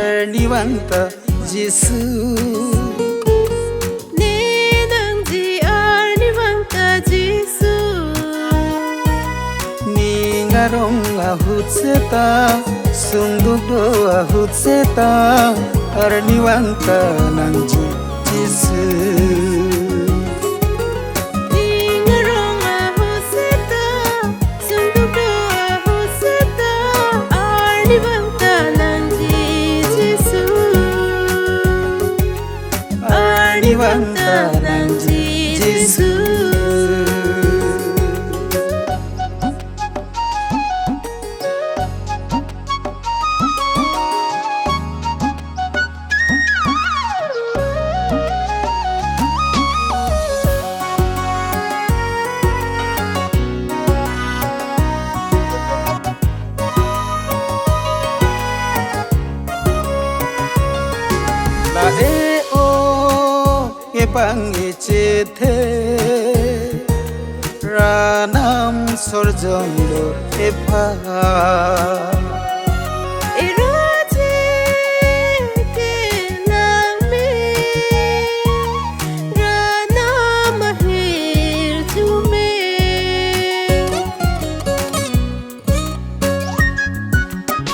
arniwanta Yesu Ninangji arniwanta Yesu Ningarong ahut seta sungduk do ahut seta arniwanta nangji Yesu Arniwanta nangji Yesu Pangicithe ranam sorjonglo epha Iraje ke name ranam hir jume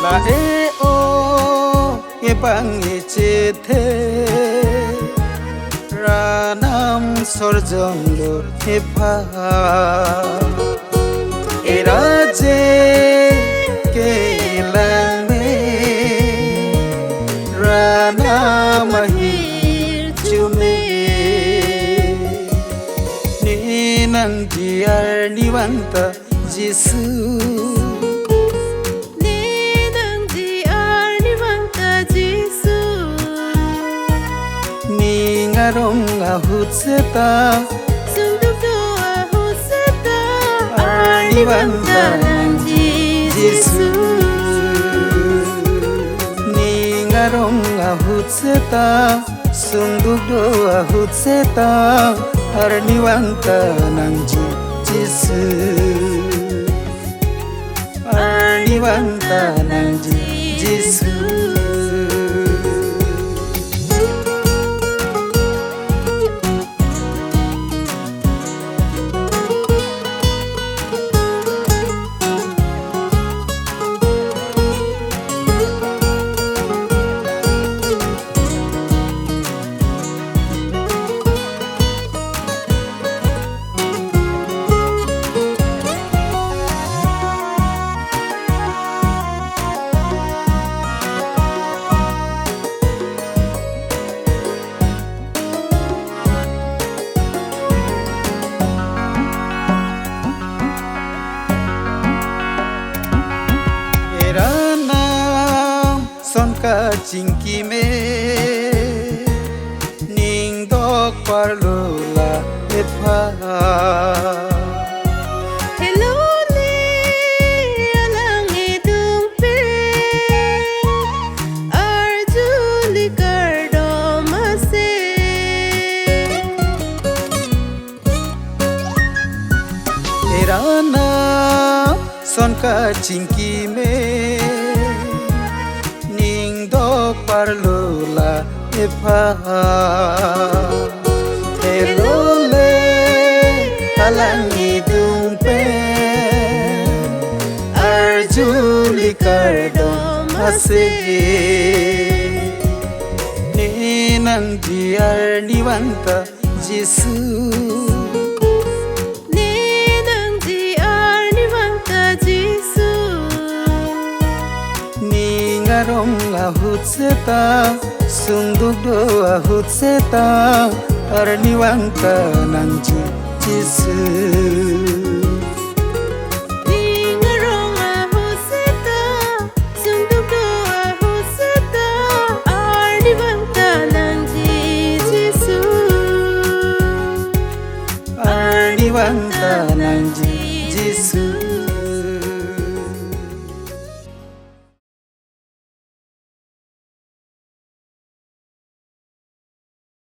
La o ye pangicithe Ranam sorjonglo epha Iraje ke lame Ranam hir jume Ninangji arniwanta Yesu Ningarong ahut seta sungduk do ahut seta arniwanta nangji Yesu Ningarong ahut seta sungduk do ahut seta arniwanta nangji Yesu Arniwanta nangji Yesu Sonka cingki me ning dok parlula epha Hello le alang edung pe arjuli kardo mase Erana sonka cingki me parlula epha Hello le alangi dumpe arjuli kardo mase Ninangji arniwanta Yesu Ninangji arniwanta Yesu Ningarong ahut seta sungduk do ahut seta arniwanta nangji Yesu